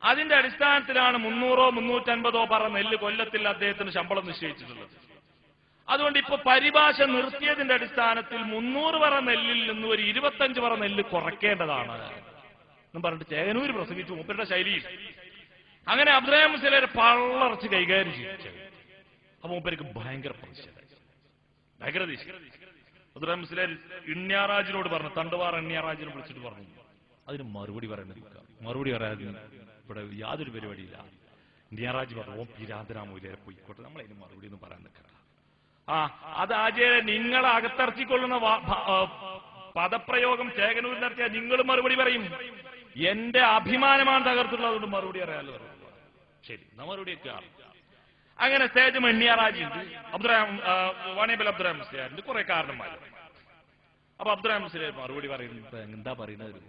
അതിന്റെ അടിസ്ഥാനത്തിലാണ് 300 350 പറ നെല്ല് കൊല്ലത്തിൽ അദ്ദേഹത്തിന് ശമ്പളം നിശ്ചയിച്ചിട്ടുള്ളത്. അതുകൊണ്ട് ഇപ്പൊ പരിഭാഷ നിർത്തിയതിന്റെ അടിസ്ഥാനത്തിൽ 300 പറ നെല്ലിൽ നിന്ന് ഒരു 25 പറ നെല്ല് കുറയ്ക്കേണ്ടതാണ് എന്ന് പറഞ്ഞിട്ട് ചേകനൂര് പ്രസംഗിച്ചു മൂപ്പരുടെ ശൈലിയിൽ. അങ്ങനെ അബ്ദുറഹ്മാൻ മുസ്ലിയാർ പള്ളർച്ച് കൈകാര്യം ചെയ്തു. അപ്പൊ മൂപ്പർക്ക് ഭയങ്കര പ്രതിഷേധം, ഭയങ്കര ദേഷ്യം. അബ്ദുറഹ്മാൻ മുസ്ലിയാർ ഇണ്യാറാജിനോട് പറഞ്ഞു, തണ്ടുവാറ ഇണ്യാറാജിനെ വിളിച്ചിട്ട് പറഞ്ഞു, അതിന് മറുപടി പറയുന്നത് മറുപടി പറയാതെ ഇവിടെ യാതൊരു പരിപാടിയില്ല. ഇണ്യാറാജി പറഞ്ഞു, ഓ പിരാന്തനാ മൂല്യരെ പോയിക്കോട്ടെ, നമ്മളതിന് മറുപടി ഒന്നും പറയാൻ നിൽക്കണ്ട. അത് ആചാര്യ നിങ്ങളെ അകത്തർച്ചിക്കൊള്ളുന്ന പദപ്രയോഗം ചേകനൂർ നടത്തിയാൽ നിങ്ങൾ മറുപടി പറയും. എന്റെ അഭിമാനമാണ് തകർത്തുള്ളത്, അതുകൊണ്ട് മറുപടി അറിയാലോ. ശരി, മറുപടിയൊക്കെ. അങ്ങനെ സ്റ്റേജ് ഇണ്യാറാജിയുണ്ട്, വാണിയമ്പൽ അബ്ദുറഹ്മാൻ മുസ്ലിയാറുണ്ട്, കുറെ കാരണന്മാർ. അപ്പൊ അബ്ദുറഹ്മാൻ മുസ്ലിയാർ മറുപടി പറയുന്നത് എന്താ പറയുന്നത്?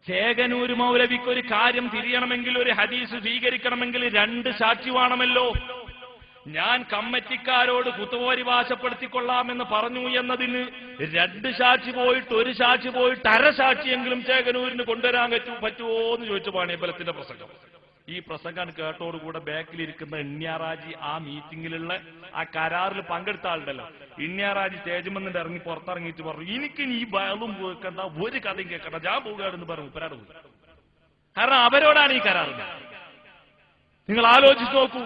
ചേകനൂര് മൗലവിക്ക് ഒരു കാര്യം തിരിയണമെങ്കിൽ, ഒരു ഹദീസ് സ്വീകരിക്കണമെങ്കിൽ 2 സാക്ഷി വേണമല്ലോ. ഞാൻ കമ്മിറ്റിക്കാരോട് കുത്തുപരിഭാഷപ്പെടുത്തിക്കൊള്ളാമെന്ന് പറഞ്ഞു എന്നതിന് 2 സാക്ഷി പോയിട്ട് 1 സാക്ഷി പോയിട്ട് അര സാക്ഷിയെങ്കിലും ചേകനൂരിന് കൊണ്ടുവരാൻ പറ്റുമോ എന്ന് ചോദിച്ചു വാണിയമ്പലത്തിന്റെ പ്രസംഗം. ഈ പ്രസംഗം കേട്ടോടുകൂടെ ബാക്കിലിരിക്കുന്ന ഇണ്യാറാജി, ആ മീറ്റിംഗിലുള്ള ആ കരാറിൽ പങ്കെടുത്ത ആളുണ്ടല്ലോ, ഇണ്യാറാജി സ്റ്റേജുമെന്നിട്ട് ഇറങ്ങി പുറത്തിറങ്ങിയിട്ട് പറഞ്ഞു, എനിക്ക് ഈ ബയലും കേൾക്കണ്ട, ഒരു കഥയും കേൾക്കണ്ട, ഞാൻ പോകുകയാണെന്ന് പറഞ്ഞു ഉപ്പരാട് പോയി. കാരണം അവരോടാണ് ഈ കരാർ. നിങ്ങൾ ആലോചിച്ച് നോക്കൂ,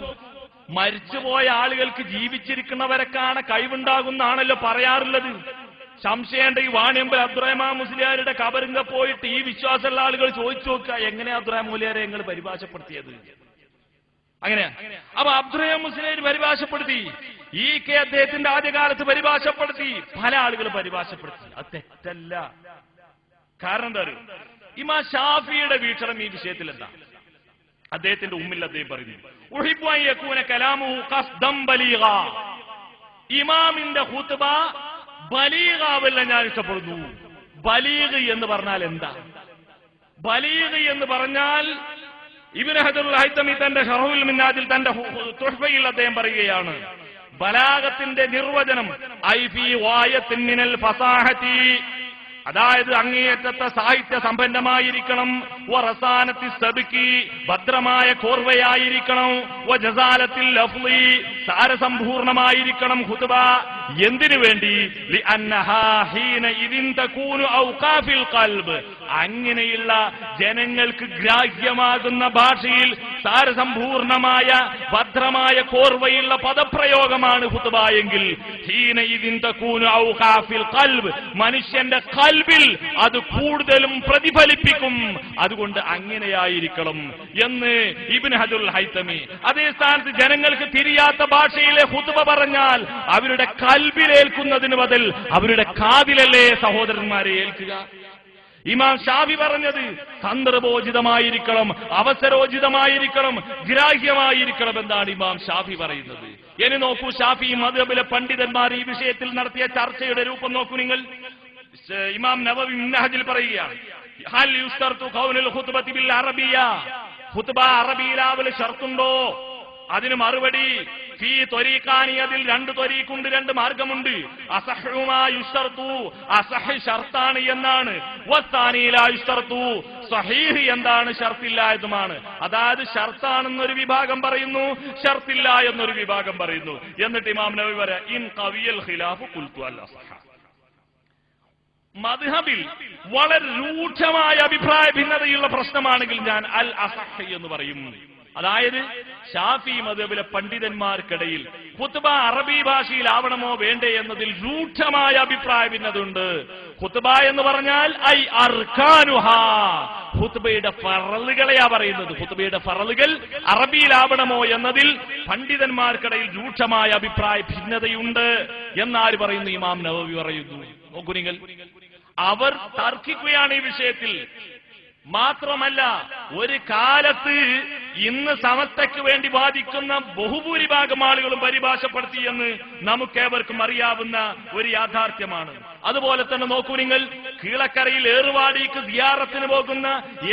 മരിച്ചുപോയ ആളുകൾക്ക് ജീവിച്ചിരിക്കുന്നവരൊക്കെയാണ് കഴിവുണ്ടാകുന്നാണല്ലോ പറയാറുള്ളത്. സംശയമുണ്ട്, ഈ വാണിയമ്പൽ അബ്ദുറഹ്മാൻ മുസ്ലിയാരുടെ കബറിങ്ക പോയിട്ട് ഈ വിശ്വാസമുള്ള ആളുകൾ ചോദിച്ചു നോക്കുക, എങ്ങനെയാ അബ്ദുറഹ്മാൻ മുസ്ലിയാരെ നിങ്ങൾ പരിഭാഷപ്പെടുത്തിയത്? അങ്ങനെയാ. അപ്പൊ അബ്ദുറഹ്മാൻ മുസ്ലിയാർ പരിഭാഷപ്പെടുത്തി, ഈ കെ അദ്ദേഹത്തിന്റെ ആദ്യകാലത്ത് പരിഭാഷപ്പെടുത്തി, പല ആളുകൾ പരിഭാഷപ്പെടുത്തി. അത് തെറ്റല്ല. കാരണം എന്താ അറിയോ? ഇമാം ഷാഫിയുടെ വീക്ഷണം ഈ വിഷയത്തിൽ എന്താ? അദ്ദേഹത്തിന്റെ ഉമ്മിൽ അദ്ദേഹം പറയുന്നു, ഉഹിബ്ബു അൻ യകൂന കലാമുഹു ഖസ്ദൻ ബലീഗാ. ഇമാമിന്റെ ഖുത്ബ ബലീഗാവല്ല ഞാൻ ഇഷ്ടപ്പെടുന്നു. ബലീഗ് എന്ന് പറഞ്ഞാൽ എന്താ? ബലീഗ് എന്ന് പറഞ്ഞാൽ ഇബ്നു ഹജറുൽ ഹൈതമി തന്റെ ശറഹുൽ മിന്നാജിൽ തന്റെ തുഹ്ഫയിൽ അദ്ദേഹം പറയുകയാണ്, ബലാഗത്തിന്റെ നിർവചനം ഐ ഫീ ഗായത്തിൻ മിനൽ ഫസാഹതി, അതായത് അങ്ങേയറ്റത്തെ സാഹിത്യ സമ്പന്നമായിരിക്കണം, വറസാനത്തി സബ്കി, ഭദ്രമായ കോർവയായിരിക്കണം, വജസാലത്തിൽ ലഫ്ളി, സാരസമ്പൂർണമായിരിക്കണം ഖുത്ബ. എന്തിനു വേണ്ടി? ലിഅന്നഹാ ഹീന ഇദിൻ തകൂനു ഔഖാഫിൽ ഖൽബ്, അങ്ങനെയുള്ള ജനങ്ങൾക്ക് ഗ്രാഹ്യമാകുന്ന ഭാഷയിൽ സാരസമ്പൂർണമായ ഭദ്രമായ കോർവയുള്ള പദപ്രയോഗമാണ് ഖുത്ബ എങ്കിൽ, ഹീന ഇദിൻ തകൂനു ഔഖാഫിൽ ഖൽബ്, മനുഷ്യന്റെ ഖൽബിൽ അത് കൂടുതലും പ്രതിഫലിപ്പിക്കും. അതുകൊണ്ട് അങ്ങനെയായിരിക്കണം എന്ന് ഇബ്നു ഹജറുൽ ഹൈതമി. അതേ സ്ഥാനത്ത് ജനങ്ങൾക്ക് തിരിയാത്ത ഭാഷയിലെ ഖുത്ബ പറഞ്ഞാൽ അവരുടെ കൽബിലേൽക്കുന്നതിന് ബദൽ അവരുടെ കാതിലല്ലേ സഹോദരന്മാരെ ഏൽക്കുക? ഇമാം ഷാഫി പറഞ്ഞത് സന്ദർഭോചിതമായിരിക്കണം, അവസരോചിതമായിരിക്കണം, ഗ്രാഹ്യമായിരിക്കണം എന്നാണ് ഇമാം ഷാഫി പറയുന്നത്. ഇനി നോക്കൂ, ഷാഫി മദ്ഹബിലെ പണ്ഡിതന്മാർ ഈ വിഷയത്തിൽ നടത്തിയ ചർച്ചയുടെ രൂപം നോക്കൂ നിങ്ങൾ. ഇമാം നവവി മിൻഹജിൽ പറയുകയാണ്, ഹൽ യുസ്തർതു ഖൗലുൽ ഖുത്ബതി ബിൽ അറബിയ, ഖുത്ബ അറബിയിലാവൽ ഷർത്തുണ്ടോ? അതിന് മറുപടി ഫീ ത്വരീഖാനി, അതിൽ 2 ത്വരീഖുണ്ട്, 2 മാർഗമുണ്ട്. അസഹ്ഹു മാ യുസ്തർതു, അസഹ് ഷർത്താണ് എന്നാണ്. വസ്സാനി ലാ യുസ്തർതു, സഹീഹ് എന്താണ്? ഷർത്തില്ലായതുമാണ്. അതായത് ഷർത്താണെന്നൊരു വിഭാഗം പറയുന്നു, ഷർത്തില്ല എന്നൊരു വിഭാഗം പറയുന്നു. എന്നിട്ട് ഇമാം നവവി പറയാ, ഇൻ ഖവിയൽ ഖിലാഫു ഖുൽതു അൽ അസഹ. മദ്ഹബിൽ വളരെ രൂക്ഷമായ അഭിപ്രായ ഭിന്നതയുള്ള പ്രശ്നമാണെങ്കിൽ ഞാൻ അൽ അസഹ് എന്ന് പറയും. അതായത് ഷാഫി മദ്ഹബിലെ പണ്ഡിതന്മാർക്കിടയിൽ ഖുത്ബ അറബി ഭാഷയിലാവണമോ വേണ്ടേ എന്നതിൽ രൂക്ഷമായ അഭിപ്രായ ഭിന്നതയുണ്ട്. ഖുത്ബ എന്ന് പറഞ്ഞാൽ ഐ അർക്കാനുഹാ, ഖുത്ബയുടെ ഫറളുകളെയാ പറയുന്നത്. ഖുത്ബയുടെ ഫറളുകൾ അറബിയിലാവണമോ എന്നതിൽ പണ്ഡിതന്മാർക്കിടയിൽ രൂക്ഷമായ അഭിപ്രായ ഭിന്നതയുണ്ട് എന്നാര് പറയുന്നു? ഇമാം നവവി പറയുന്നു. നോക്കൂ നിങ്ങൾ, അവർ തർക്കിക്കുകയാണ് ഈ വിഷയത്തിൽ. മാത്രമല്ല, ഒരു കാലത്ത് ഇന്ന് സമസ്തയ്ക്ക് വേണ്ടി വാദിക്കുന്ന ബഹുഭൂരിഭാഗം ആളുകളും പരിഭാഷപ്പെടുത്തിയെന്ന് നമുക്കേവർക്കും അറിയാവുന്ന ഒരു യാഥാർത്ഥ്യമാണ്. അതുപോലെ തന്നെ നോക്കൂ നിങ്ങൾ, കീഴക്കരയിൽ ഏറുവാടിക്ക് സിയാറത്തിന് പോകുന്ന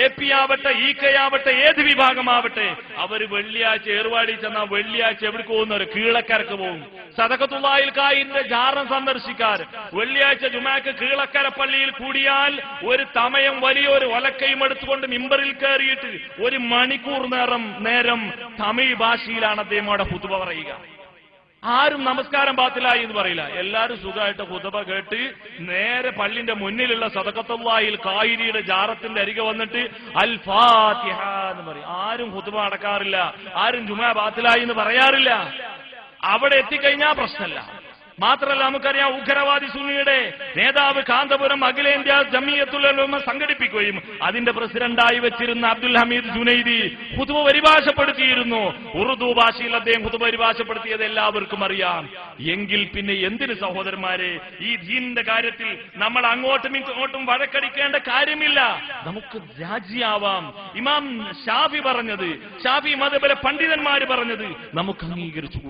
AP ആവട്ടെ, EK ആവട്ടെ, ഏത് വിഭാഗമാവട്ടെ, അവർ വെള്ളിയാഴ്ച ഏറുവാടി ചെന്നാൽ വെള്ളിയാഴ്ച എവിടെ പോകുന്നവർ? കീഴക്കരക്ക് പോകും. സദഖത്തുല്ലാഹിൽ ഖായിന്റെ ജാറം സന്ദർശിക്കാൻ വെള്ളിയാഴ്ച ജുമാക്ക് കീളക്കര പള്ളിയിൽ കൂടിയാൽ ഒരു തമയം വലിയൊരു ഒലക്കയും എടുത്തുകൊണ്ട് മിമ്പറിൽ കയറിയിട്ട് 1 മണിക്കൂർ നേരം തമിഴ് ഭാഷയിലാണ് അദ്ദേഹം അവിടെ ഖുതുബ പറയുക. ആരും നമസ്കാരം ബാത്തിലായി എന്ന് പറയില്ല. എല്ലാവരും സുഖമായിട്ട് ഖുതുബ കേട്ട് നേരെ പള്ളിന്റെ മുന്നിലുള്ള സദഖത്തുല്ലാഹിൽ ഖായിരിയുടെ ജാറത്തിന്റെ അരികെ വന്നിട്ട് അൽ ഫാത്തിഹ എന്ന് പറയും. ആരും ഖുതുബ അടക്കാറില്ല, ആരും ജുമാ ബാത്തിലായി എന്ന് പറയാറില്ല. അവിടെ എത്തിക്കഴിഞ്ഞാൽ പ്രശ്നമല്ല. മാത്രമല്ല, നമുക്കറിയാം ഉഗ്രവാദി സുന്നിയുടെ നേതാവ് കാന്തപുരം അഖിലേന്ത്യാ ജമിയത്തുൽ ഉലമ സംഘടിപ്പിക്കുകയും അതിന്റെ പ്രസിഡന്റായി വെച്ചിരുന്ന അബ്ദുൽ ഹമീദ് ജുനൈദി ഖുതുബ പരിഭാഷപ്പെടുത്തിയിരുന്നു. ഉറുദു ഭാഷയിൽ അദ്ദേഹം ഖുതുബ പരിഭാഷപ്പെടുത്തിയത് എല്ലാവർക്കും അറിയാം. എങ്കിൽ പിന്നെ എന്തിന് സഹോദരന്മാരെ ഈ ദീനിന്റെ കാര്യത്തിൽ നമ്മൾ അങ്ങോട്ടും ഇങ്ങോട്ടും വഴക്കടിക്കേണ്ട കാര്യമില്ല. നമുക്ക് രാജിയാവാം. ഇമാം ഷാഫി പറഞ്ഞത്, ഷാഫി മദ്ഹബിലെ പണ്ഡിതന്മാര് പറഞ്ഞത് നമുക്ക് അംഗീകരിച്ചു.